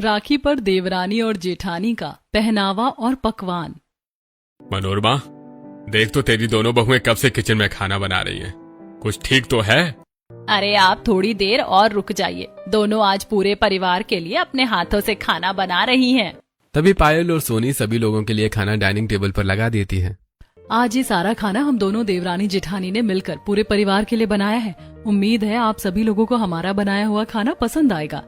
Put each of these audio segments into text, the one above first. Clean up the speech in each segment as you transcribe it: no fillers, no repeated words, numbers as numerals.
राखी पर देवरानी और जेठानी का पहनावा और पकवान। मनोरमा, देख तो तेरी दोनों बहुएं कब से किचन में खाना बना रही हैं। कुछ ठीक तो है? अरे आप थोड़ी देर और रुक जाइए, दोनों आज पूरे परिवार के लिए अपने हाथों से खाना बना रही हैं। तभी पायल और सोनी सभी लोगों के लिए खाना डाइनिंग टेबल पर लगा देती है। आज ये सारा खाना हम दोनों देवरानी जेठानी ने मिलकर पूरे परिवार के लिए बनाया है। उम्मीद है आप सभी लोगों को हमारा बनाया हुआ खाना पसंद आएगा।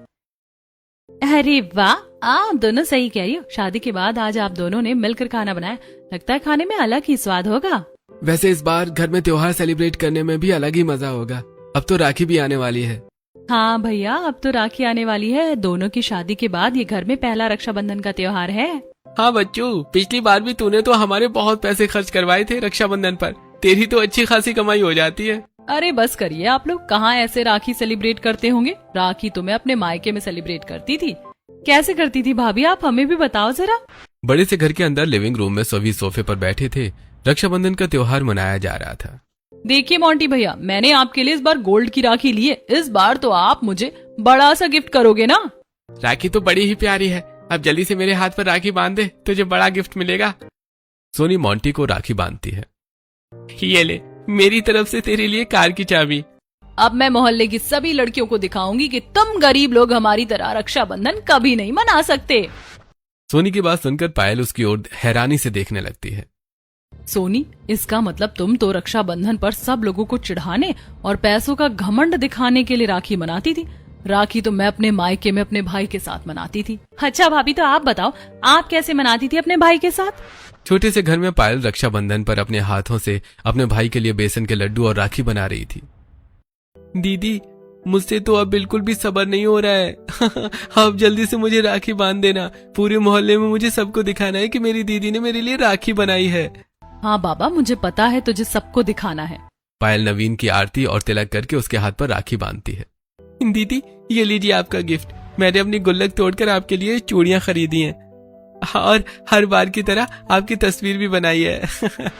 अरे वाह, आप दोनों सही कह रही हो। शादी के बाद आज आप दोनों ने मिलकर खाना बनाया, लगता है खाने में अलग ही स्वाद होगा। वैसे इस बार घर में त्योहार सेलिब्रेट करने में भी अलग ही मजा होगा। अब तो राखी भी आने वाली है। हाँ भैया, अब तो राखी आने वाली है। दोनों की शादी के बाद ये घर में पहला रक्षाबंधन का त्योहार है। हाँ बच्चू, पिछली बार भी तूने तो हमारे बहुत पैसे खर्च करवाए थे रक्षाबंधन पर। तेरी तो अच्छी खासी कमाई हो जाती है। अरे बस करिए आप लोग, कहाँ ऐसे राखी सेलिब्रेट करते होंगे। राखी तो मैं अपने मायके में सेलिब्रेट करती थी। कैसे करती थी भाभी, आप हमें भी बताओ जरा। बड़े से घर के अंदर लिविंग रूम में सभी सोफे पर बैठे थे। रक्षाबंधन का त्योहार मनाया जा रहा था। देखिए मोंटी भैया, मैंने आपके लिए इस बार गोल्ड की राखी ली है। इस बार तो आप मुझे बड़ा सा गिफ्ट करोगे ना। राखी तो बड़ी ही प्यारी है, अब जल्दी से मेरे हाथ पर राखी बांध दे, तुझे बड़ा गिफ्ट मिलेगा। सोनी मोंटी को राखी बांधती है। ये ले, मेरी तरफ से तेरे लिए कार की चाबी। अब मैं मोहल्ले की सभी लड़कियों को दिखाऊंगी कि तुम गरीब लोग हमारी तरह रक्षाबंधन कभी नहीं मना सकते। सोनी की बात सुनकर पायल उसकी ओर हैरानी से देखने लगती है। सोनी, इसका मतलब तुम तो रक्षाबंधन पर सब लोगों को चिढ़ाने और पैसों का घमंड दिखाने के लिए राखी मनाती थी। राखी तो मैं अपने मायके में अपने भाई के साथ मनाती थी। अच्छा भाभी, तो आप बताओ, आप कैसे मनाती थी अपने भाई के साथ? छोटे से घर में पायल रक्षाबंधन पर अपने हाथों से अपने भाई के लिए बेसन के लड्डू और राखी बना रही थी। दीदी, मुझसे तो अब बिल्कुल भी सब्र नहीं हो रहा है। आप जल्दी से मुझे राखी बांध देना। पूरे मोहल्ले में मुझे सबको दिखाना है कि मेरी दीदी ने मेरे लिए राखी बनाई है। हाँ बाबा, मुझे पता है तुझे सबको दिखाना है। पायल नवीन की आरती और तिलक करके उसके हाथ पर राखी बांधती है। दीदी, ये लीजिए आपका गिफ्ट। मैंने अपनी गुल्लक तोड़कर आपके लिए चूड़ियां खरीदी हैं और हर बार की तरह आपकी तस्वीर भी बनाई है।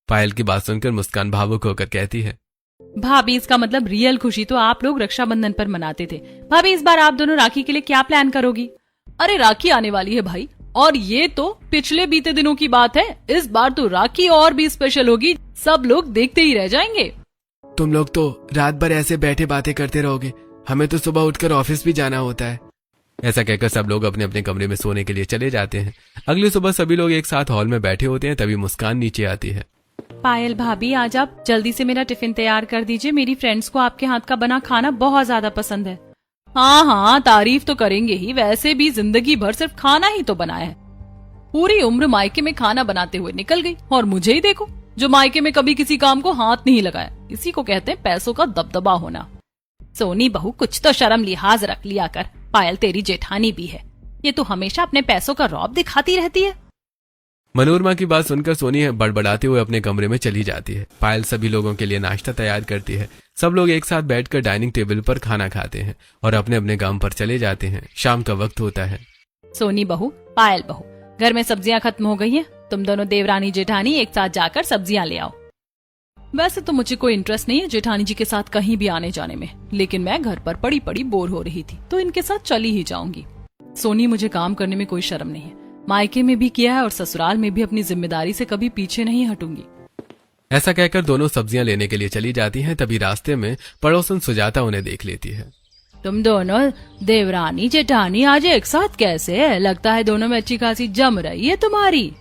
पायल की बात सुनकर मुस्कान भावुक होकर कहती है, भाभी, इसका मतलब रियल खुशी तो आप लोग रक्षाबंधन पर मनाते थे। भाभी, इस बार आप दोनों राखी के लिए क्या प्लान करोगी? अरे राखी आने वाली है भाई, और ये तो पिछले बीते दिनों की बात है। इस बार तो राखी और भी स्पेशल होगी, सब लोग देखते ही रह जाएंगे। तुम लोग तो रात भर ऐसे बैठे बातें करते रहोगे, हमें तो सुबह उठकर ऑफिस भी जाना होता है। ऐसा कहकर सब लोग अपने अपने कमरे में सोने के लिए चले जाते हैं। अगली सुबह सभी लोग एक साथ हॉल में बैठे होते हैं। तभी मुस्कान नीचे आती है। पायल भाभी, आज आप जल्दी से मेरा टिफिन तैयार कर दीजिए। मेरी फ्रेंड्स को आपके हाथ का बना खाना बहुत ज्यादा पसंद है। हाँ हाँ, तारीफ तो करेंगे ही, वैसे भी जिंदगी भर सिर्फ खाना ही तो बनाया है। पूरी उम्र मायके में खाना बनाते हुए निकल गई, और मुझे ही देखो, जो मायके में कभी किसी काम को हाथ नहीं लगाया। इसी को कहते हैं पैसों का दबदबा होना। सोनी बहू, कुछ तो शर्म लिहाज रख लिया कर। पायल तेरी जेठानी भी है, ये तो हमेशा अपने पैसों का रौब दिखाती रहती है। मनोरमा की बात सुनकर सोनी बड़बड़ाते हुए अपने कमरे में चली जाती है। पायल सभी लोगों के लिए नाश्ता तैयार करती है। सब लोग एक साथ बैठकर डाइनिंग टेबल पर खाना खाते हैं और अपने अपने काम पर चले जाते हैं। शाम का वक्त होता है। सोनी बहू, पायल बहू, घर में सब्जियां खत्म हो गई हैं। तुम दोनों देवरानी जेठानी एक साथ जाकर सब्जियां ले आओ। वैसे तो मुझे कोई इंटरेस्ट नहीं है जेठानी जी के साथ कहीं भी आने जाने में, लेकिन मैं घर पर पड़ी पड़ी बोर हो रही थी, तो इनके साथ चली ही जाऊंगी। सोनी, मुझे काम करने में कोई शर्म नहीं है। मायके में भी किया है और ससुराल में भी अपनी जिम्मेदारी से कभी पीछे नहीं हटूंगी। ऐसा कहकर दोनों सब्जियां लेने के लिए चली जाती हैं। तभी रास्ते में पड़ोसन सुजाता उन्हें देख लेती है। तुम दोनों देवरानी जेठानी आज एक साथ कैसे है? लगता है दोनों में अच्छी खासी जम रही है तुम्हारी।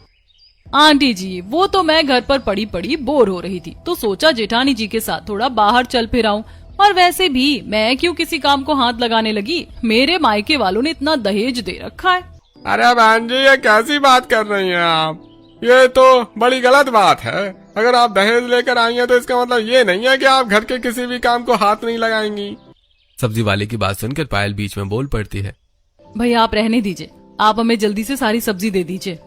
आंटी जी, वो तो मैं घर पर पड़ी पड़ी बोर हो रही थी, तो सोचा जेठानी जी के साथ थोड़ा बाहर चल फिर आऊं। और वैसे भी मैं क्यों किसी काम को हाथ लगाने लगी? मेरे मायके वालों ने इतना दहेज दे रखा है। अरे बहन जी, ये कैसी बात कर रही हैं आप? ये तो बड़ी गलत बात है। अगर आप दहेज लेकर आई हैं तो इसका मतलब ये नहीं है कि आप घर के किसी भी काम को हाथ नहीं लगाएंगी। सब्जी वाले की बात सुनकर पायल बीच में बोल पड़ती है। भैया, आप रहने दीजिए, आप हमें जल्दी से सारी सब्जी दे दीजिए।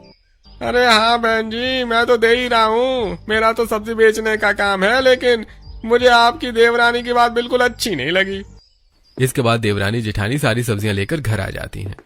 अरे हाँ बहन जी, मैं तो दे ही रहा हूँ। मेरा तो सब्जी बेचने का काम है, लेकिन मुझे आपकी देवरानी की बात बिल्कुल अच्छी नहीं लगी। इसके बाद देवरानी जेठानी सारी सब्जियां लेकर घर आ जाती हैं।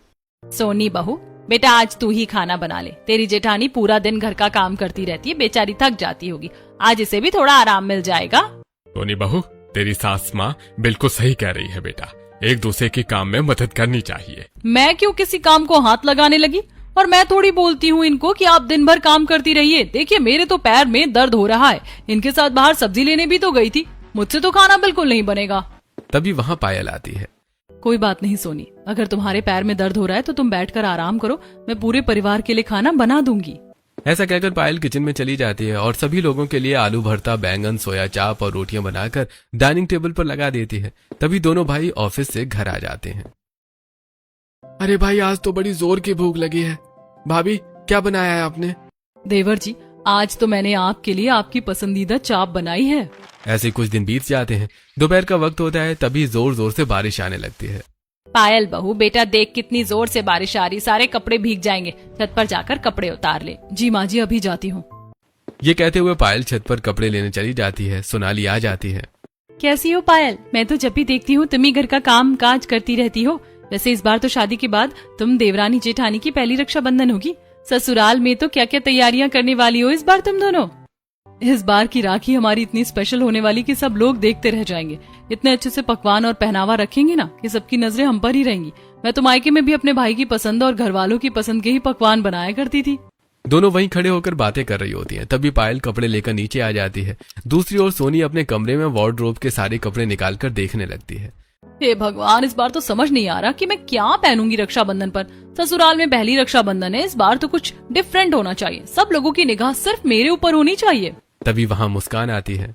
सोनी बहू, बेटा आज तू ही खाना बना ले। तेरी जेठानी पूरा दिन घर का काम करती रहती है, बेचारी थक जाती होगी। आज इसे भी थोड़ा आराम मिल जाएगा। सोनी बहू, तेरी सास माँ बिल्कुल सही कह रही है बेटा। एक दूसरे के काम में मदद करनी चाहिए। मैं क्यों किसी काम को हाथ लगाने लगी? और मैं थोड़ी बोलती हूँ इनको कि आप दिन भर काम करती रहिए। देखिए मेरे तो पैर में दर्द हो रहा है। इनके साथ बाहर सब्जी लेने भी तो गई थी, मुझसे तो खाना बिल्कुल नहीं बनेगा। तभी वहाँ पायल आती है। कोई बात नहीं सोनी, अगर तुम्हारे पैर में दर्द हो रहा है तो तुम बैठकर आराम करो, मैं पूरे परिवार के लिए खाना बना दूंगी। ऐसा कहकर पायल किचन में चली जाती है और सभी लोगों के लिए आलू भरता, बैंगन, सोया चाप और रोटियां बनाकर डाइनिंग टेबल पर लगा देती है। तभी दोनों भाई ऑफिस से घर आ जाते हैं। अरे भाई, आज तो बड़ी जोर की भूख लगी है। भाभी, क्या बनाया है आपने? देवर जी, आज तो मैंने आपके लिए आपकी पसंदीदा चाप बनाई है। ऐसे कुछ दिन बीत जाते हैं। दोपहर का वक्त होता है, तभी जोर जोर से बारिश आने लगती है। पायल बहू, बेटा देख कितनी जोर से बारिश आ रही, सारे कपड़े भीग जाएंगे, छत पर जाकर कपड़े उतार ले। जी माँ जी, अभी जाती हूँ। ये कहते हुए पायल छत पर कपड़े लेने चली जाती है। सोनाली आ जाती है। कैसी हो पायल? मैं तो जब भी देखती हूँ तुम ही घर का काम काज करती रहती हो। वैसे इस बार तो शादी के बाद तुम देवरानी जेठानी की पहली रक्षाबंधन होगी। ससुराल में तो क्या क्या तैयारियां करने वाली हो इस बार तुम दोनों? इस बार की राखी हमारी इतनी स्पेशल होने वाली कि सब लोग देखते रह जाएंगे। इतने अच्छे से पकवान और पहनावा रखेंगे ना कि सबकी नजरें हम पर ही रहेंगी। मैं तो मायके में भी अपने भाई की पसंद और घर वालों की पसंद के ही पकवान बनाया करती थी। दोनों वहीं खड़े होकर बातें कर रही होती हैं। तभी पायल कपड़े लेकर नीचे आ जाती है। दूसरी ओर सोनी अपने कमरे में वार्डरोब के सारे कपड़े निकालकर देखने लगती है। हे भगवान, इस बार तो समझ नहीं आ रहा कि मैं क्या पहनूंगी रक्षाबंधन पर। ससुराल में पहली रक्षाबंधन है, इस बार तो कुछ डिफरेंट होना चाहिए। सब लोगों की निगाह सिर्फ मेरे ऊपर होनी चाहिए। तभी वहाँ मुस्कान आती है।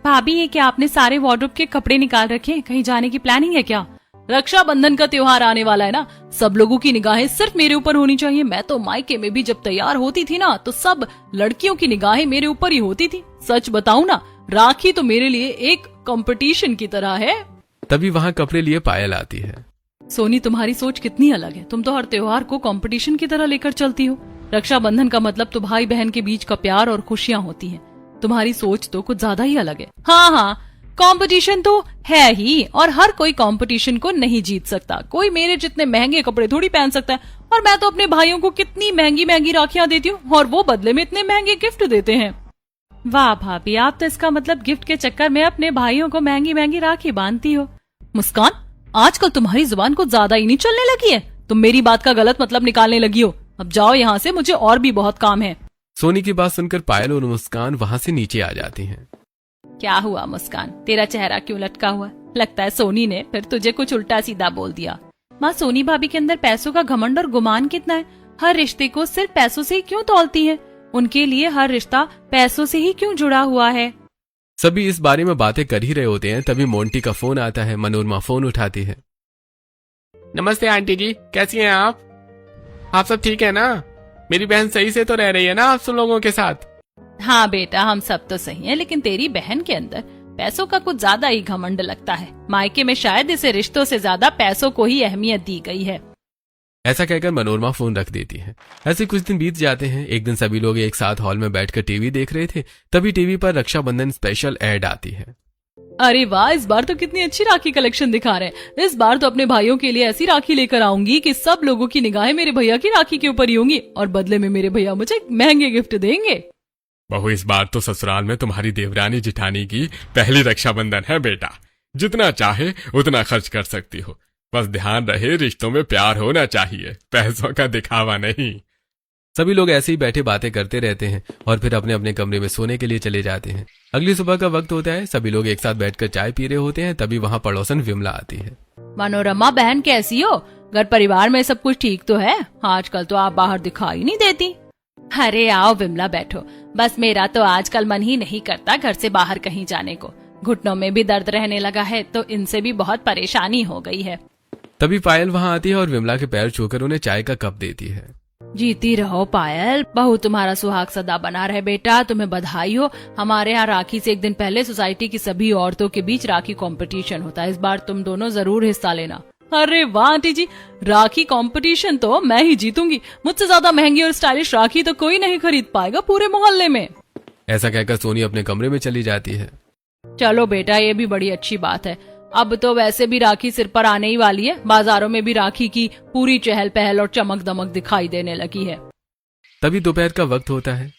भाभी, ये क्या आपने सारे वार्डरोब के कपड़े निकाल रखे? कहीं जाने की प्लानिंग है क्या? रक्षाबंधन का त्योहार आने वाला है ना, सब लोगों की निगाहें सिर्फ मेरे ऊपर होनी चाहिए। मैं तो मायके में भी जब तैयार होती थी ना, तो सब लड़कियों की निगाहें मेरे ऊपर ही होती थी। सच बताऊं ना, राखी तो मेरे लिए एक कंपटीशन की तरह है। तभी वहाँ कपड़े लिए पायल आती है। सोनी, तुम्हारी सोच कितनी अलग है। तुम तो हर त्योहार को कंपटीशन की तरह लेकर चलती हो। रक्षाबंधन का मतलब तो भाई बहन के बीच का प्यार और खुशियाँ होती हैं। तुम्हारी सोच तो कुछ ज्यादा ही अलग है। हाँ, कंपटीशन तो है ही, और हर कोई कंपटीशन को नहीं जीत सकता। कोई मेरे जितने महंगे कपड़े थोड़ी पहन सकता है, और मैं तो अपने भाइयों को कितनी महंगी महंगी राखियां देती हूँ और वो बदले में इतने महंगे गिफ्ट देते हैं। वाह भाभी, आप तो इसका मतलब गिफ्ट के चक्कर में अपने भाइयों को महंगी महंगी राखी बांधती हो। मुस्कान, आजकल तुम्हारी जुबान कुछ ज्यादा ही नहीं चलने लगी है। तुम मेरी बात का गलत मतलब निकालने लगी हो। अब जाओ यहाँ से, मुझे और भी बहुत काम है। सोनी की बात सुनकर पायल और मुस्कान वहाँ से नीचे आ जाती हैं। क्या हुआ मुस्कान, तेरा चेहरा क्यों लटका हुआ? लगता है सोनी ने फिर तुझे कुछ उल्टा सीधा बोल दिया। माँ, सोनी भाभी के अंदर पैसों का घमंड और गुमान कितना है। हर रिश्ते को सिर्फ पैसों से ही क्यों तौलती है? उनके लिए हर रिश्ता पैसों से ही क्यों जुड़ा हुआ है? सभी इस बारे में बातें कर ही रहे होते हैं। तभी मोंटी का फोन आता है। मनोरमा फोन उठाती है। नमस्ते आंटी जी, कैसी हैं आप? आप सब ठीक है ना? मेरी बहन सही से तो रह रही है ना आप सब लोगों के साथ? हाँ बेटा, हम सब तो सही हैं, लेकिन तेरी बहन के अंदर पैसों का कुछ ज्यादा ही घमंड लगता है। मायके में शायद इसे रिश्तों से ज्यादा पैसों को ही अहमियत दी गई है। ऐसा कहकर मनोरमा फोन रख देती है। ऐसे कुछ दिन बीत जाते हैं। एक दिन सभी लोग एक साथ हॉल में बैठकर टीवी देख रहे थे। तभी टीवी पर रक्षाबंधन स्पेशल एड आती है। अरे वाह, इस बार तो कितनी अच्छी राखी कलेक्शन दिखा रहे हैं। इस बार तो अपने भाइयों के लिए ऐसी राखी लेकर आऊंगी कि सब लोगों की निगाहें मेरे भैया की राखी के ऊपर ही होंगी, और बदले में मेरे भैया मुझे महंगे गिफ्ट देंगे। बहू, इस बार तो ससुराल में तुम्हारी देवरानी जिठानी की पहली रक्षाबंधन है बेटा। जितना चाहे उतना खर्च कर सकती हो, बस ध्यान रहे रिश्तों में प्यार होना चाहिए, पैसों का दिखावा नहीं। सभी लोग ऐसे ही बैठे बातें करते रहते हैं और फिर अपने अपने कमरे में सोने के लिए चले जाते हैं। अगली सुबह का वक्त होता है। सभी लोग एक साथ बैठकर चाय पी रहे होते हैं। तभी वहाँ पड़ोसन विमला आती है। मनोरमा बहन, कैसी हो? घर परिवार में सब कुछ ठीक तो है? आजकल तो आप बाहर दिखाई नहीं देती। अरे आओ विमला, बैठो। बस मेरा तो आजकल मन ही नहीं करता घर से बाहर कहीं जाने को। घुटनों में भी दर्द रहने लगा है, तो इनसे भी बहुत परेशानी हो गई है। तभी पायल वहाँ आती है और विमला के पैर छूकर उन्हें चाय का कप देती है। जीती रहो पायल, बहू तुम्हारा सुहाग सदा बना रहे बेटा। तुम्हें बधाई हो। हमारे यहाँ राखी से एक दिन पहले सोसाइटी की सभी औरतों के बीच राखी कंपटीशन होता है। इस बार तुम दोनों जरूर हिस्सा लेना। अरे वाह आंटी जी, राखी कंपटीशन तो मैं ही जीतूंगी। मुझसे ज्यादा महंगी और स्टाइलिश राखी तो कोई नहीं खरीद पाएगा पूरे मोहल्ले में। ऐसा कहकर सोनी अपने कमरे में चली जाती है। चलो बेटा, ये भी बड़ी अच्छी बात है। अब तो वैसे भी राखी सिर पर आने ही वाली है। बाजारों में भी राखी की पूरी चहल पहल और चमक दमक दिखाई देने लगी है। तभी दोपहर का वक्त होता है।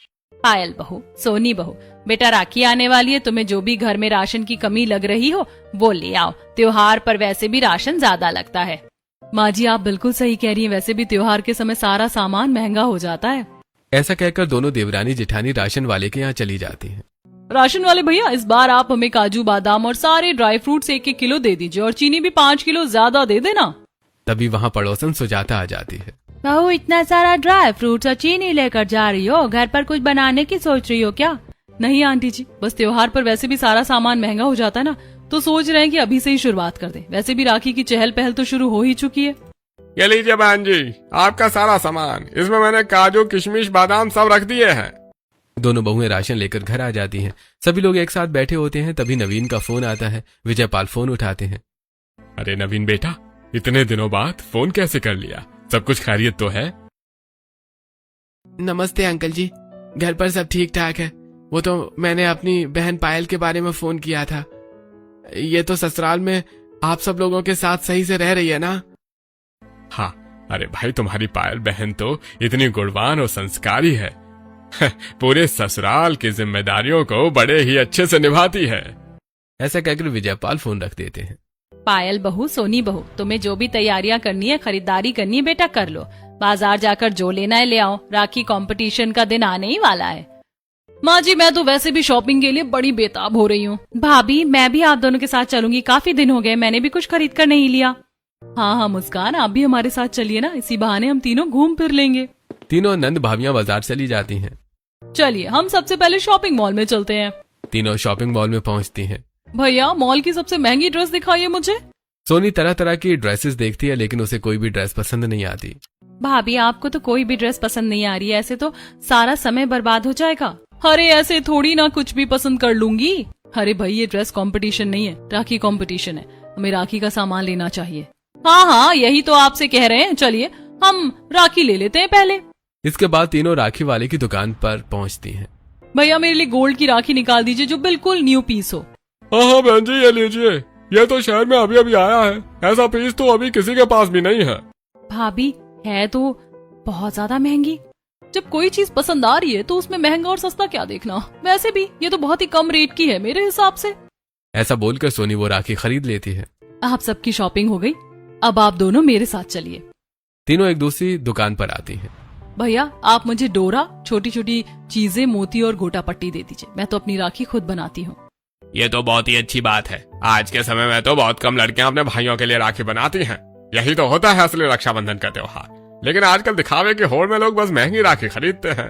पायल बहू, सोनी बहू, बेटा राखी आने वाली है, तुम्हें जो भी घर में राशन की कमी लग रही हो वो ले आओ। त्योहार पर वैसे भी राशन ज्यादा लगता है। माँ जी आप बिल्कुल सही कह रही हैं, वैसे भी त्योहार के समय सारा सामान महंगा हो जाता है। ऐसा कहकर दोनों देवरानी जेठानी राशन वाले के यहाँ चली जाती हैं। राशन वाले भैया, इस बार आप हमें काजू बादाम और सारे ड्राई फ्रूट्स 1-1 किलो दे दीजिए और चीनी भी 5 किलो ज्यादा दे देना। तभी वहाँ पड़ोसन सुजाता आ जाती है। बहू इतना सारा ड्राई फ्रूट्स और चीनी लेकर जा रही हो, घर पर कुछ बनाने की सोच रही हो क्या? नहीं आंटी जी, बस त्योहार पर वैसे भी सारा सामान महंगा हो जाता है ना, तो सोच रहे हैं कि अभी से ही शुरुआत कर दें। वैसे भी राखी की चहल पहल तो शुरू हो ही चुकी है। ये लीजिए बहन जी, आपका सारा सामान। इसमें मैंने काजू किशमिश बादाम सब रख दिए हैं। दोनों बहुएं राशन लेकर घर आ जाती हैं। सभी लोग एक साथ बैठे होते हैं। तभी नवीन का फोन आता है। विजयपाल फोन उठाते हैं। अरे नवीन बेटा, इतने दिनों बाद फोन कैसे कर लिया? सब कुछ खैरियत तो है? नमस्ते अंकल जी, घर पर सब ठीक ठाक है। वो तो मैंने अपनी बहन पायल के बारे में फोन किया था। ये तो ससुराल में आप सब लोगों के साथ सही से रह रही है ना? हाँ, अरे भाई तुम्हारी पायल बहन तो इतनी गुणवान और संस्कारी है। पूरे ससुराल की जिम्मेदारियों को बड़े ही अच्छे से निभाती है। ऐसा कहकर विजयपाल फोन रख देते हैं। पायल बहू, सोनी बहू, तुम्हें जो भी तैयारियां करनी है, खरीदारी करनी है बेटा कर लो। बाजार जाकर जो लेना है ले आओ, राखी कंपटीशन का दिन आने ही वाला है। माँ जी मैं तो वैसे भी शॉपिंग के लिए बड़ी बेताब हो रही हूँ। भाभी मैं भी आप दोनों के साथ चलूंगी, काफी दिन हो गए मैंने भी कुछ खरीद कर नहीं लिया। हाँ हाँ मुस्कान, आप भी हमारे साथ चलिए ना, इसी बहाने हम तीनों घूम फिर लेंगे। तीनों नंद भाभियां बाजार चली जाती हैं। चलिए हम सबसे पहले शॉपिंग मॉल में चलते हैं। तीनों शॉपिंग मॉल में पहुंचती हैं। भैया मॉल की सबसे महंगी ड्रेस दिखाइए मुझे। सोनी तरह तरह की ड्रेसेस देखती है लेकिन उसे कोई भी ड्रेस पसंद नहीं आती। भाभी आपको तो कोई भी ड्रेस पसंद नहीं आ रही है, ऐसे तो सारा समय बर्बाद हो जाएगा। अरे ऐसे थोड़ी ना कुछ भी पसंद कर लूंगी। अरे भाई ये ड्रेस कंपटीशन नहीं है, राखी कंपटीशन है, हमें राखी का सामान लेना चाहिए। हाँ हाँ यही तो आपसे कह रहे हैं, चलिए हम राखी ले लेते हैं पहले। इसके बाद तीनों राखी वाले की दुकान पर पहुंचती हैं। भैया मेरे लिए गोल्ड की राखी निकाल दीजिए जो बिल्कुल न्यू पीस हो। हाँ बहन जी ये लीजिए, ये तो शहर में अभी अभी आया है, ऐसा पीस तो अभी किसी के पास भी नहीं है। भाभी है तो बहुत ज्यादा महंगी। जब कोई चीज पसंद आ रही है तो उसमें महंगा और सस्ता क्या देखना, वैसे भी ये तो बहुत ही कम रेट की है मेरे हिसाब से। ऐसा बोलकर सोनी वो राखी खरीद लेती है। आप सबकी शॉपिंग हो गई, अब आप दोनों मेरे साथ चलिए। तीनों एक दूसरी दुकान पर आती हैं। भैया आप मुझे डोरा, छोटी छोटी चीजें, मोती और गोटा पट्टी दे दीजिए, मैं तो अपनी राखी खुद बनाती हूँ। ये तो बहुत ही अच्छी बात है। आज के समय में तो बहुत कम लड़कियां अपने भाइयों के लिए राखी बनाती हैं। यही तो होता है असली रक्षाबंधन का त्योहार। लेकिन आजकल दिखावे की होड़ में लोग बस महंगी राखी खरीदते हैं।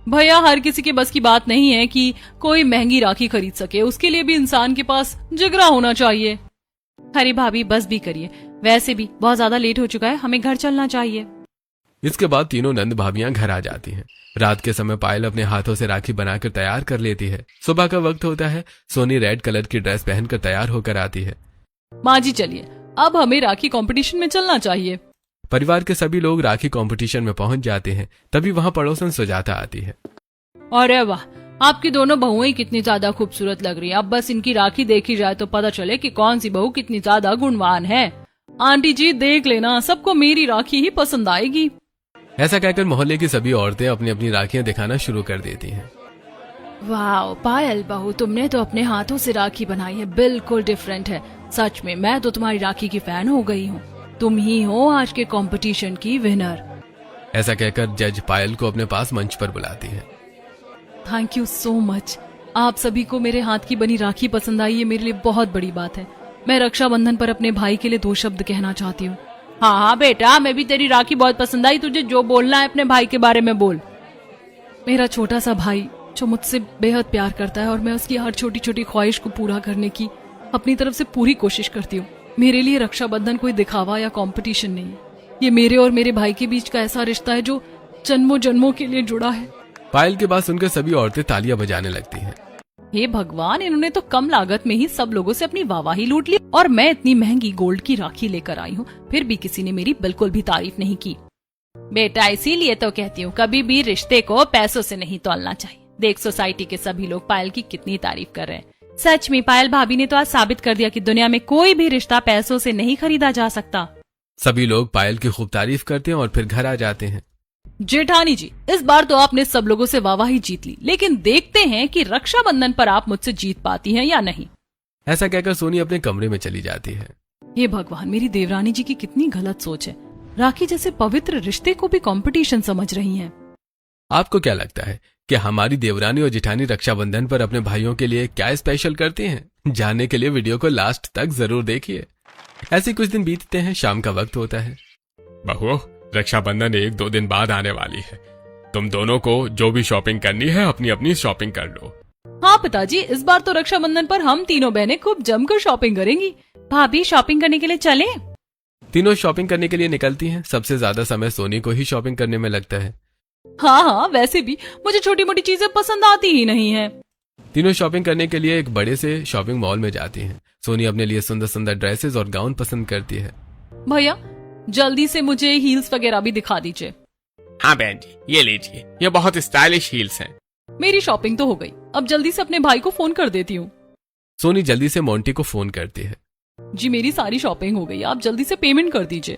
भैया हर किसी के बस की बात नहीं है कि कोई महंगी राखी खरीद सके, उसके लिए भी इंसान के पास जिगरा होना चाहिए। अरे भाभी बस भी करिए, वैसे भी बहुत ज्यादा लेट हो चुका है, हमें घर चलना चाहिए। इसके बाद तीनों नंद भाभियां घर आ जाती हैं। रात के समय पायल अपने हाथों से राखी बनाकर तैयार कर लेती है। सुबह का वक्त होता है। सोनी रेड कलर की ड्रेस पहनकर तैयार होकर आती है। माँ जी चलिए, अब हमें राखी कंपटीशन में चलना चाहिए। परिवार के सभी लोग राखी कंपटीशन में पहुंच जाते हैं। तभी वहां पड़ोसन सुजाता आती है। अरे वाह, आपकी दोनों बहुएं कितनी ज्यादा खूबसूरत लग रही है। अब बस इनकी राखी देखी जाए तो पता चले कि कौन सी बहू कितनी ज्यादा गुणवान है। आंटी जी देख लेना, सबको मेरी राखी ही पसंद आएगी। ऐसा कहकर मोहल्ले की सभी औरतें अपनी अपनी राखियां दिखाना शुरू कर देती हैं। वाह पायल बहू, तुमने तो अपने हाथों से राखी बनाई है, बिल्कुल डिफरेंट है। सच में मैं तो तुम्हारी राखी की फैन हो गई हूँ। तुम ही हो आज के कंपटीशन की विनर। ऐसा कहकर जज पायल को अपने पास मंच पर बुलाती है। Thank you so much. आप सभी को मेरे हाथ की बनी राखी पसंद आई, ये मेरे लिए बहुत बड़ी बात है। मैं रक्षाबंधन पर अपने भाई के लिए 2 शब्द कहना चाहती हूँ। हाँ हाँ बेटा, मैं भी तेरी राखी बहुत पसंद आई, तुझे जो बोलना है अपने भाई के बारे में बोल। मेरा छोटा सा भाई जो मुझसे बेहद प्यार करता है और मैं उसकी हर छोटी छोटी ख्वाहिश को पूरा करने की अपनी तरफ से पूरी कोशिश करती हूँ। मेरे लिए रक्षाबंधन कोई दिखावा या कंपटीशन नहीं है, ये मेरे और मेरे भाई के बीच का ऐसा रिश्ता है जो जन्मों जन्मों के लिए जुड़ा है। पायल के बाद सुनकर सभी औरतें तालियां बजाने लगती हैं। हे भगवान, इन्होंने तो कम लागत में ही सब लोगों से अपनी वाहवाही लूट ली और मैं इतनी महंगी गोल्ड की राखी लेकर आई हूँ, फिर भी किसी ने मेरी बिल्कुल भी तारीफ नहीं की। बेटा इसीलिए तो कहती हूँ कभी भी रिश्ते को पैसों से नहीं तौलना चाहिए। देख सोसाइटी के सभी लोग पायल की कितनी तारीफ कर रहे हैं। सच में पायल भाभी ने तो आज साबित कर दिया कि दुनिया में कोई भी रिश्ता पैसों से नहीं खरीदा जा सकता। सभी लोग पायल की खूब तारीफ करते हैं और फिर घर आ जाते हैं। जेठानी जी, इस बार तो आपने सब लोगों से वाहवाही जीत ली, लेकिन देखते हैं कि रक्षाबंधन पर आप मुझसे जीत पाती हैं या नहीं। ऐसा कहकर सोनी अपने कमरे में चली जाती है। हे भगवान, मेरी देवरानी जी की कितनी गलत सोच है। राखी जैसे पवित्र रिश्ते को भी कंपटीशन समझ रही हैं। आपको क्या लगता है कि हमारी देवरानी और जिठानी रक्षाबंधन पर अपने भाइयों के लिए क्या स्पेशल करती हैं? जानने के लिए वीडियो को लास्ट तक जरूर देखिए। ऐसे कुछ दिन बीतते हैं, शाम का वक्त होता है। बहू, रक्षाबंधन 1-2 दिन बाद आने वाली है। तुम दोनों को जो भी शॉपिंग करनी है अपनी अपनी शॉपिंग कर लो। हाँ पिताजी, इस बार तो रक्षाबंधन पर हम तीनों बहनें खूब जमकर शॉपिंग करेंगी। भाभी, शॉपिंग करने के लिए चलें? तीनों शॉपिंग करने के लिए निकलती हैं। सबसे ज्यादा समय सोनी को ही शॉपिंग करने में लगता है। हाँ, वैसे भी मुझे छोटी मोटी चीजें पसंद आती ही नहीं है। तीनों शॉपिंग करने के लिए एक बड़े से शॉपिंग मॉल में जाती हैं। सोनी अपने लिए सुंदर सुंदर ड्रेसेस और गाउन पसंद करती है। भैया, जल्दी से मुझे हील्स वगैरह भी दिखा दीजिए। हाँ बहन जी, ये लीजिए, ये बहुत स्टाइलिश हील्स हैं। मेरी शॉपिंग तो हो गई, अब जल्दी से अपने भाई को फोन कर देती हूँ। सोनी जल्दी से मोंटी को फोन करती है। जी, मेरी सारी शॉपिंग हो गई, आप जल्दी से पेमेंट कर दीजिए।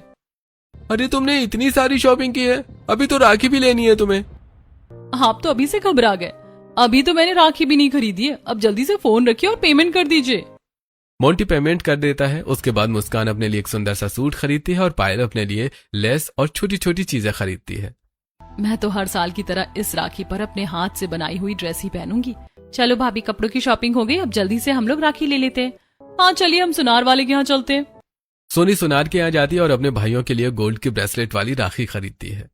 अरे तुमने इतनी सारी शॉपिंग की है, अभी तो राखी भी लेनी है तुम्हें। आप तो अभी से घबरा गए, अभी तो मैंने राखी भी नहीं खरीदी है। अब जल्दी से फोन रखिए और पेमेंट कर दीजिए। मोंटी पेमेंट कर देता है। उसके बाद मुस्कान अपने लिए एक सुंदर सा सूट खरीदती है और पायल अपने लिए लेस और छोटी छोटी चीजें खरीदती है। मैं तो हर साल की तरह इस राखी पर अपने हाथ से बनाई हुई ड्रेस ही पहनूंगी। चलो भाभी, कपड़ों की शॉपिंग हो गई, अब जल्दी से हम लोग राखी ले लेते हैं। हाँ चलिए, हम सुनार वाले के यहाँ चलते हैं। सोनी सुनार के यहाँ जाती है और अपने भाइयों के लिए गोल्ड की ब्रेसलेट वाली राखी खरीदती है।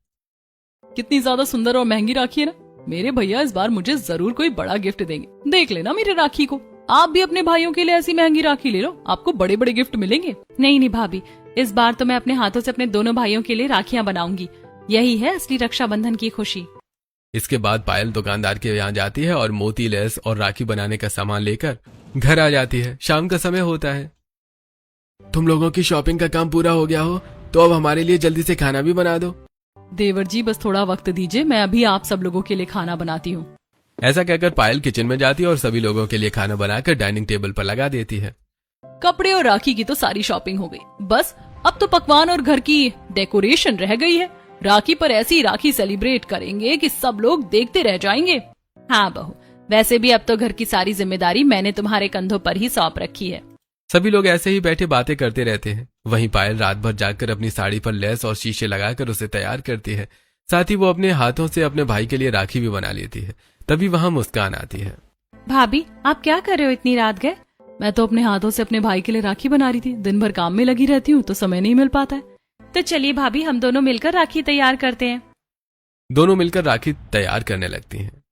कितनी ज्यादा सुंदर और महंगी राखी है ना। मेरे भैया इस बार मुझे जरूर कोई बड़ा गिफ्ट देंगे। देख लेना मेरे राखी को। आप भी अपने भाइयों के लिए ऐसी महंगी राखी ले लो, आपको बड़े बड़े गिफ्ट मिलेंगे। नहीं भाभी, इस बार तो मैं अपने हाथों से अपने दोनों भाइयों के लिए राखियां बनाऊंगी। यही है असली रक्षाबंधन की खुशी। इसके बाद पायल दुकानदार के यहाँ जाती है और मोती, लेस और राखी बनाने का सामान लेकर घर आ जाती है। शाम का समय होता है। तुम लोगों की शॉपिंग का काम पूरा हो गया हो तो अब हमारे लिए जल्दी से खाना भी बना दो। देवर जी, बस थोड़ा वक्त दीजिए, मैं अभी आप सब लोगों के लिए खाना बनाती हूँ। ऐसा कहकर पायल किचन में जाती है और सभी लोगों के लिए खाना बनाकर डाइनिंग टेबल पर लगा देती है। कपड़े और राखी की तो सारी शॉपिंग हो गई, बस अब तो पकवान और घर की डेकोरेशन रह गई है। राखी पर ऐसी राखी सेलिब्रेट करेंगे कि सब लोग देखते रह जाएंगे। हाँ बहू, वैसे भी अब तो घर की सारी जिम्मेदारी मैंने तुम्हारे कंधों पर ही सौंप रखी है। सभी लोग ऐसे ही बैठे बातें करते रहते हैं। वहीं पायल रात भर जागकर अपनी साड़ी पर लेस और शीशे लगाकर उसे तैयार करती है। साथ ही वो अपने हाथों से अपने भाई के लिए राखी भी बना लेती है। तभी वहाँ मुस्कान आती है। भाभी, आप क्या कर रहे हो इतनी रात गए? मैं तो अपने हाथों से अपने भाई के लिए राखी बना रही थी। दिन भर काम में लगी रहती हूँ तो समय नहीं मिल पाता है। तो चलिए भाभी, हम दोनों मिलकर राखी तैयार करते हैं। दोनों मिलकर राखी तैयार करने लगती हैं।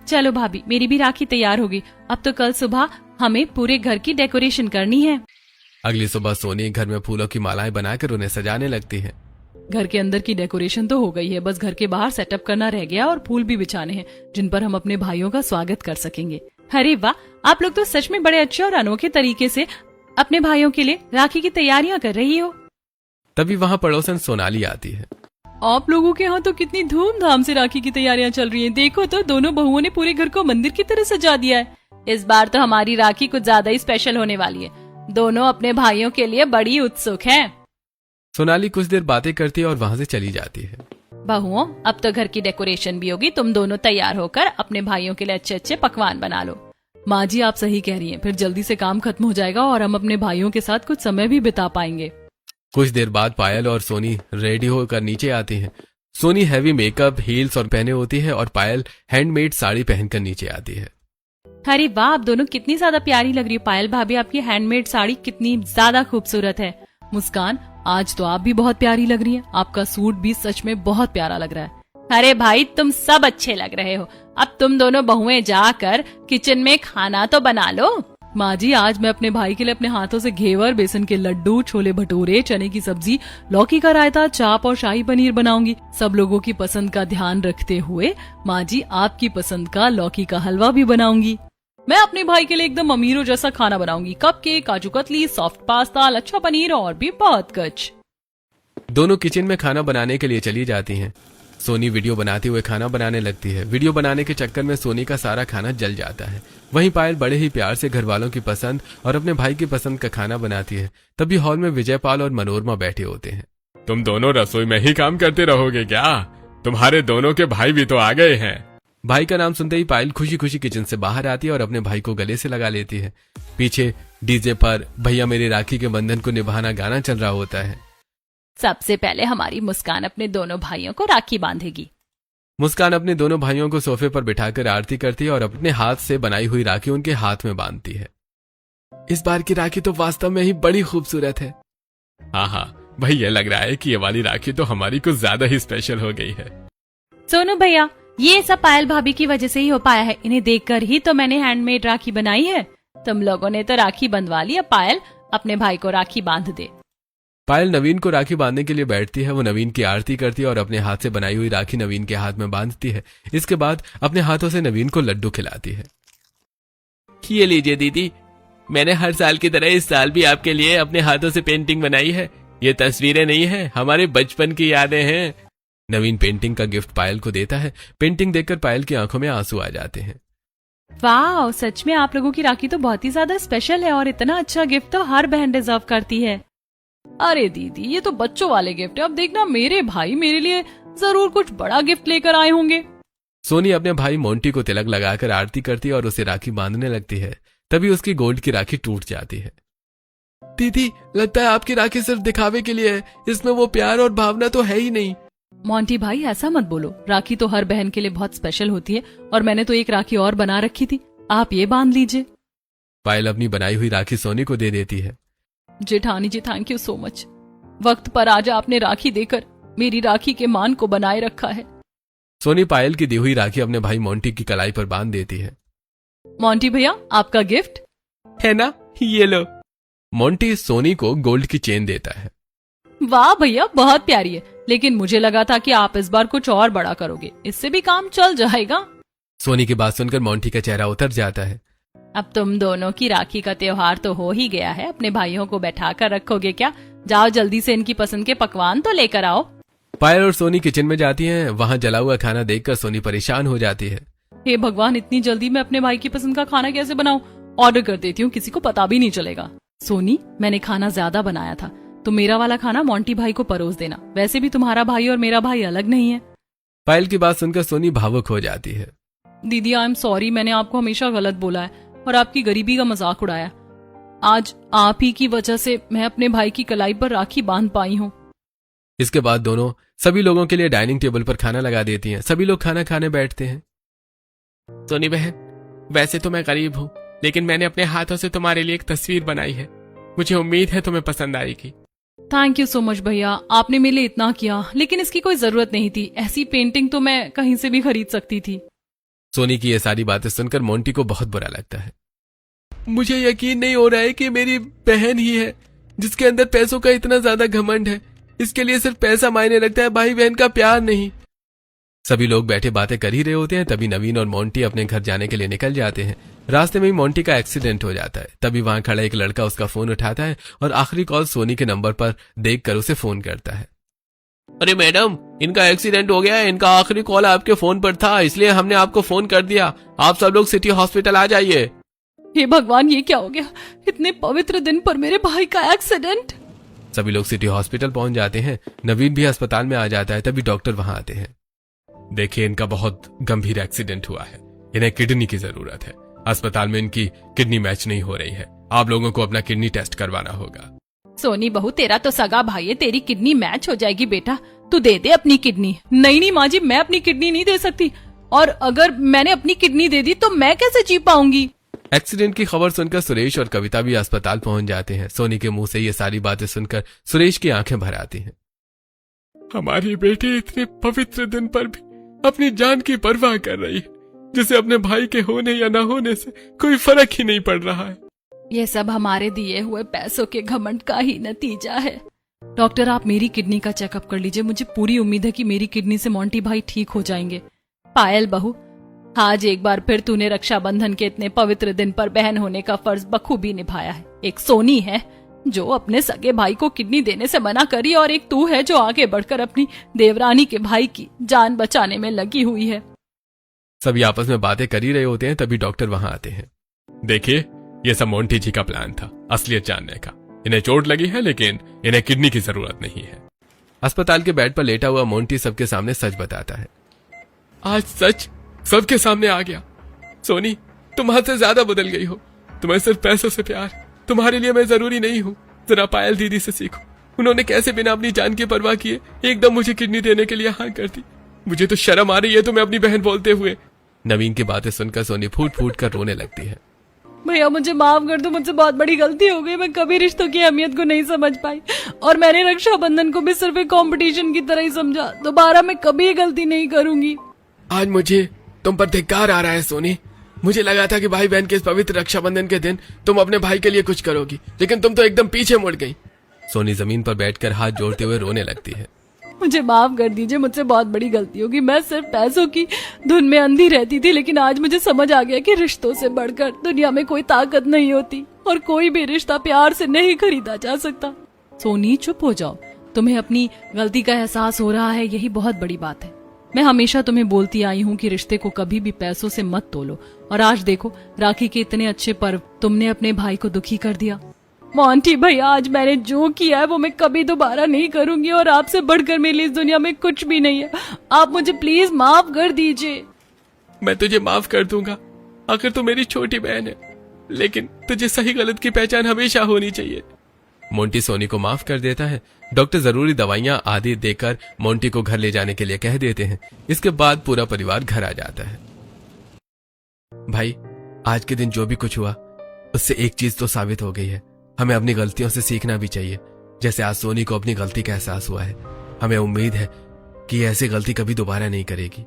चलो भाभी, मेरी भी राखी तैयार होगी। अब तो कल सुबह हमें पूरे घर की डेकोरेशन करनी है। अगली सुबह सोनी घर में फूलों की मालाएं बनाकर उन्हें सजाने लगती है। घर के अंदर की डेकोरेशन तो हो गई है, बस घर के बाहर सेटअप करना रह गया और फूल भी बिछाने हैं जिन पर हम अपने भाइयों का स्वागत कर सकेंगे। अरे वाह, आप लोग तो सच में बड़े अच्छे और अनोखे तरीके से अपने भाइयों के लिए राखी की तैयारियां कर रही हो। तभी वहाँ पड़ोसन सोनाली आती है। आप लोगों के यहाँ तो कितनी धूमधाम से राखी की तैयारियां चल रही हैं। देखो तो, दोनों बहुओं ने पूरे घर को मंदिर की तरह सजा दिया है। इस बार तो हमारी राखी कुछ ज्यादा ही स्पेशल होने वाली है। दोनों अपने भाइयों के लिए बड़ी उत्सुक हैं। सोनाली कुछ देर बातें करती है और वहाँ से चली जाती है। बहुओं, अब तो घर की डेकोरेशन भी होगी। तुम दोनों तैयार होकर अपने भाइयों के लिए अच्छे अच्छे पकवान बना लो। माँ जी, आप सही कह रही हैं। फिर जल्दी से काम खत्म हो जाएगा और हम अपने भाइयों के साथ कुछ समय भी बिता पाएंगे। कुछ देर बाद पायल और सोनी रेडी होकर नीचे आती हैं। सोनी हैवी मेकअप, हील्स और पहने होती है और पायल हैंडमेड साड़ी पहनकर नीचे आती है। अरे वाह, आप दोनों कितनी ज्यादा प्यारी लग रही हो। पायल भाभी, आपकी हैंडमेड साड़ी कितनी ज्यादा खूबसूरत है। मुस्कान, आज तो आप भी बहुत प्यारी लग रही हैं। आपका सूट भी सच में बहुत प्यारा लग रहा है। अरे भाई, तुम सब अच्छे लग रहे हो। अब तुम दोनों बहुएं जाकर किचन में खाना तो बना लो। माँ जी, आज मैं अपने भाई के लिए अपने हाथों से घेवर, बेसन के लड्डू, छोले भटूरे, चने की सब्जी, लौकी का रायता, चाप और शाही पनीर बनाऊंगी। सब लोगों की पसंद का ध्यान रखते हुए माँ जी, आपकी पसंद का लौकी का हलवा भी बनाऊंगी। मैं अपने भाई के लिए एकदम अमीरों जैसा खाना बनाऊंगी। Cupcake, kaju katli, soft pasta, लच्छा पनीर और भी बहुत कुछ। दोनों किचन में खाना बनाने के लिए चली जाती हैं। सोनी वीडियो बनाते हुए खाना बनाने लगती है। वीडियो बनाने के चक्कर में सोनी का सारा खाना जल जाता है। वहीं पायल बड़े ही प्यार से घर वालों की पसंद और अपने भाई की पसंद का खाना बनाती है। तभी हॉल में विजयपाल और मनोरमा बैठे होते हैं। तुम दोनों रसोई में ही काम करते रहोगे क्या? तुम्हारे दोनों के भाई भी तो आ गए हैं। भाई का नाम सुनते ही पायल खुशी खुशी किचन से बाहर आती है और अपने भाई को गले से लगा लेती है। पीछे डीजे पर भैया मेरी राखी के बंधन को निभाना गाना चल रहा होता है। सबसे पहले हमारी मुस्कान अपने दोनों भाइयों को राखी बांधेगी। मुस्कान अपने दोनों भाइयों को सोफे पर बिठाकर आरती करती है और अपने हाथ से बनाई हुई राखी उनके हाथ में बांधती है। इस बार की राखी तो वास्तव में ही बड़ी खूबसूरत है। हाँ, भाई ये लग रहा है कि ये वाली राखी तो हमारी कुछ ज्यादा ही स्पेशल हो गई है। सोनू भैया, ये सब पायल भाभी की वजह से ही हो पाया है। इन्हें देखकर ही तो मैंने हैंडमेड राखी बनाई है। तुम लोगों ने तो राखी बंधवा ली, अब पायल अपने भाई को राखी बांध दे। पायल नवीन को राखी बांधने के लिए बैठती है। वो नवीन की आरती करती है और अपने हाथ से बनाई हुई राखी नवीन के हाथ में बांधती है। इसके बाद अपने हाथों से नवीन को लड्डू खिलाती है। ये लीजिए दीदी, मैंने हर साल की तरह इस साल भी आपके लिए अपने हाथों से पेंटिंग बनाई है। ये तस्वीरें नहीं है, हमारे बचपन की यादें हैं। नवीन पेंटिंग का गिफ्ट पायल को देता है। पेंटिंग देखकर पायल की आंखों में आंसू आ जाते हैं। वाह, सच में आप लोगों की राखी तो बहुत ही ज्यादा स्पेशल है और इतना अच्छा गिफ्ट तो हर बहन डिजर्व करती है। अरे दीदी, ये तो बच्चों वाले गिफ्ट है। अब देखना मेरे भाई मेरे लिए जरूर कुछ बड़ा गिफ्ट लेकर आए होंगे। सोनी अपने भाई मोंटी को तिलक लगाकर आरती करती है और उसे राखी बांधने लगती है। तभी उसकी गोल्ड की राखी टूट जाती है। दीदी, लगता है आपकी राखी सिर्फ दिखावे के लिए है, इसमें वो प्यार और भावना तो है ही नहीं। मोंटी भाई, ऐसा मत बोलो। राखी तो हर बहन के लिए बहुत स्पेशल होती है और मैंने तो एक राखी और बना रखी थी, आप ये बांध लीजिए। पायल अपनी बनाई हुई राखी सोनी को दे देती है। जेठानी जी, थैंक यू सो मच। वक्त पर आज आपने राखी देकर मेरी राखी के मान को बनाए रखा है। सोनी पायल की दी हुई राखी अपने भाई मोंटी की कलाई पर बांध देती है। मोंटी भैया, आपका गिफ्ट है ना, ये लो। मोंटी सोनी को गोल्ड की चेन देता है। वाह भैया, बहुत प्यारी है, लेकिन मुझे लगा था कि आप इस बार कुछ और बड़ा करोगे, इससे भी काम चल जाएगा। सोनी की बात सुनकर मोंटी का चेहरा उतर जाता है। अब तुम दोनों की राखी का त्योहार तो हो ही गया है, अपने भाइयों को बैठा कर रखोगे क्या? जाओ जल्दी से इनकी पसंद के पकवान तो लेकर आओ। पायल और सोनी किचन में जाती हैं। वहां जला हुआ खाना देखकर सोनी परेशान हो जाती है। हे भगवान, इतनी जल्दी मैं अपने भाई की पसंद का खाना कैसे बनाऊं? ऑर्डर कर देती हूँ, किसी को पता भी नहीं चलेगा। सोनी, मैंने खाना ज्यादा बनाया था, तो मेरा वाला खाना मोंटी भाई को परोस देना। वैसे भी तुम्हारा भाई और मेरा भाई अलग नहीं है। पायल की बात सुनकर सोनी भावुक हो जाती है। दीदी, आई एम सॉरी, मैंने आपको हमेशा गलत बोला है और आपकी गरीबी का मजाक उड़ाया। आज आप ही की वजह से मैं अपने भाई की कलाई पर राखी बांध पाई हूँ। इसके बाद दोनों सभी लोगों के लिए डाइनिंग टेबल पर खाना लगा देती हैं। सभी लोग खाना खाने बैठते हैं। सोनी बहन, वैसे तो मैं गरीब हूँ, लेकिन मैंने अपने हाथों से तुम्हारे लिए एक तस्वीर बनाई है। मुझे उम्मीद है तुम्हें पसंद आएगी। थैंक यू सो मच भैया, आपने मेरे लिए इतना किया, लेकिन इसकी कोई जरूरत नहीं थी। ऐसी पेंटिंग तो मैं कहीं से भी खरीद सकती थी। सोनी की ये सारी बातें सुनकर मोंटी को बहुत बुरा लगता है। मुझे यकीन नहीं हो रहा है कि मेरी बहन ही है जिसके अंदर पैसों का इतना ज्यादा घमंड है। इसके लिए सिर्फ पैसा मायने रखता है, भाई बहन का प्यार नहीं। सभी लोग बैठे बातें कर ही रहे होते हैं। तभी नवीन और मोंटी अपने घर जाने के लिए निकल जाते हैं। रास्ते में ही मोंटी का एक्सीडेंट हो जाता है। तभी वहां खड़ा एक लड़का उसका फोन उठाता है और आखिरी कॉल सोनी के नंबर पर देखकर उसे फोन करता है। अरे मैडम, इनका एक्सीडेंट हो गया है। इनका आखिरी कॉल आपके फोन पर था, इसलिए हमने आपको फोन कर दिया। आप सब लोग सिटी हॉस्पिटल आ जाइए। हे भगवान, ये क्या हो गया? इतने पवित्र दिन पर मेरे भाई का एक्सीडेंट। सभी लोग सिटी हॉस्पिटल पहुंच जाते हैं। नवीन भी अस्पताल में आ जाता है। तभी डॉक्टर वहां आते हैं। देखिए, इनका बहुत गंभीर एक्सीडेंट हुआ है, इन्हें किडनी की जरूरत है। अस्पताल में इनकी किडनी मैच नहीं हो रही है। आप लोगों को अपना किडनी टेस्ट करवाना होगा। सोनी बहू, तेरा तो सगा भाई है, तेरी किडनी मैच हो जाएगी बेटा। तू दे दे अपनी किडनी। नहीं माँ जी, मैं अपनी किडनी नहीं दे सकती, और अगर मैंने अपनी किडनी दे दी तो मैं कैसे जी पाऊंगी? एक्सीडेंट की खबर सुनकर सुरेश और कविता भी अस्पताल पहुंच जाते हैं। सोनी के मुंह से ये सारी बातें सुनकर सुरेश की आंखें भर आती हैं। हमारी बेटी इतने पवित्र दिन पर भी अपनी जान की परवाह कर रही है, जिसे अपने भाई के होने या न होने से कोई फर्क ही नहीं पड़ रहा है। ये सब हमारे दिए हुए पैसों के घमंड का ही नतीजा है। डॉक्टर, आप मेरी किडनी का चेकअप कर लीजिए। मुझे पूरी उम्मीद है कि मेरी किडनी से मोंटी भाई ठीक हो जाएंगे। पायल बहू, आज एक बार फिर तूने रक्षाबंधन के इतने पवित्र दिन पर बहन होने का फर्ज बखूबी निभाया है। एक सोनी है जो अपने सगे भाई को किडनी देने से मना करी, और एक तू है जो आगे बढ़कर अपनी देवरानी के भाई की जान बचाने में लगी हुई है। सभी आपस में बातें कर ही रहे होते हैं। तभी डॉक्टर वहां आते हैं। देखिए, ये सब मोंटी जी का प्लान था असलियत जानने का। इन्हें चोट लगी है, लेकिन इन्हें किडनी की जरूरत नहीं है। अस्पताल के बेड पर लेटा हुआ मोंटी सबके सामने सच बताता है। आज सच सबके सामने आ गया। सोनी, तुम हद से ज्यादा बदल गई हो। तुम्हें सिर्फ पैसों से प्यार, तुम्हारे लिए मैं जरूरी नहीं हूँ। जरा पायल दीदी से सीखो, उन्होंने कैसे बिना अपनी जान की परवाह किए एकदम मुझे किडनी देने के लिए हाँ कर दी। मुझे तो शर्म आ रही है तुम्हें अपनी बहन बोलते हुए। नवीन की बातें सुनकर सोनी फूट फूट कर रोने लगती है। भैया मुझे माफ कर दो, मुझसे बहुत बड़ी गलती हो गई। मैं कभी रिश्तों की अहमियत को नहीं समझ पाई और मैंने रक्षाबंधन को भी सिर्फ एक कंपटीशन की तरह ही समझा। दोबारा मैं कभी ये गलती नहीं करूंगी। आज मुझे तुम पर धिक्कार आ रहा है सोनी। मुझे लगा था कि भाई बहन के इस पवित्र रक्षाबंधन के दिन तुम अपने भाई के लिए कुछ करोगी, लेकिन तुम तो एकदम पीछे मुड़ गई। सोनी जमीन पर बैठकर हाथ जोड़ते हुए रोने लगती है। मुझे माफ कर दीजिए, मुझसे बहुत बड़ी गलती होगी। मैं सिर्फ पैसों की धुन में अंधी रहती थी, लेकिन आज मुझे समझ आ गया कि रिश्तों से बढ़कर दुनिया में कोई ताकत नहीं होती और कोई भी रिश्ता प्यार से नहीं खरीदा जा सकता। सोनी चुप हो जाओ, तुम्हें अपनी गलती का एहसास हो रहा है, यही बहुत बड़ी बात है। मैं हमेशा तुम्हें बोलती आई हूँ कि रिश्ते को कभी भी पैसों से मत तोलो, और आज देखो राखी के इतने अच्छे पर्व तुमने अपने भाई को दुखी कर दिया। मोंटी भैया, आज मैंने जो किया है वो मैं कभी दोबारा नहीं करूंगी और आपसे बढ़कर मेरे लिए इस दुनिया में कुछ भी नहीं है। आप मुझे प्लीज माफ कर दीजिए। मैं तुझे माफ कर दूंगा, आखिर तू मेरी छोटी बहन है, लेकिन तुझे सही गलत की पहचान हमेशा होनी चाहिए। मोंटी सोनी को माफ कर देता है। डॉक्टर जरूरी दवाइयां आदि देकर मोंटी को घर ले जाने के लिए कह देते हैं। इसके बाद पूरा परिवार घर आ जाता है। भाई, आज के दिन जो भी कुछ हुआ उससे एक चीज तो साबित हो गई है, हमें अपनी गलतियों से सीखना भी चाहिए। जैसे आज सोनी को अपनी गलती का एहसास हुआ है, हमें उम्मीद है कि ऐसी गलती कभी दोबारा नहीं करेगी।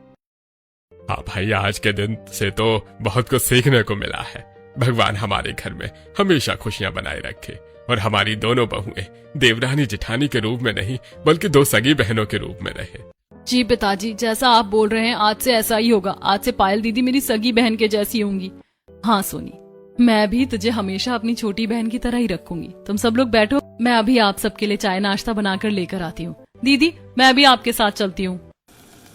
हाँ भाई, आज के दिन से तो बहुत कुछ सीखने को मिला है। भगवान हमारे घर में हमेशा खुशियां बनाए रखे और हमारी दोनों बहुएं देवरानी जेठानी के रूप में नहीं बल्कि दो सगी बहनों के रूप में रहे। जी पिताजी, जैसा आप बोल रहे हैं आज से ऐसा ही होगा। आज से पायल दीदी मेरी सगी बहन के जैसी होंगी। हाँ सोनी, मैं भी तुझे हमेशा अपनी छोटी बहन की तरह ही रखूंगी। तुम सब लोग बैठो, मैं अभी आप सबके लिए चाय नाश्ता बनाकर लेकर आती हूँ। दीदी, मैं भी आपके साथ चलती हूँ।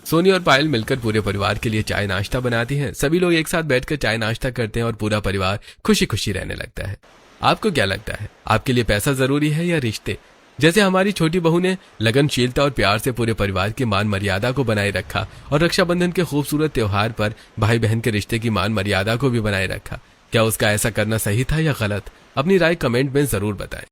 सोनी और पायल मिलकर पूरे परिवार के लिए चाय नाश्ता बनाती हैं। सभी लोग एक साथ बैठकर चाय नाश्ता करते हैं और पूरा परिवार खुशी खुशी रहने लगता है। आपको क्या लगता है, आपके लिए पैसा जरूरी है या रिश्ते? जैसे हमारी छोटी बहू ने लगनशीलता और प्यार से पूरे परिवार की मान मर्यादा को बनाए रखा और रक्षाबंधन के खूबसूरत त्योहार पर भाई बहन के रिश्ते की मान मर्यादा को भी बनाए रखा, क्या उसका ऐसा करना सही था या गलत? अपनी राय कमेंट में जरूर बताएं।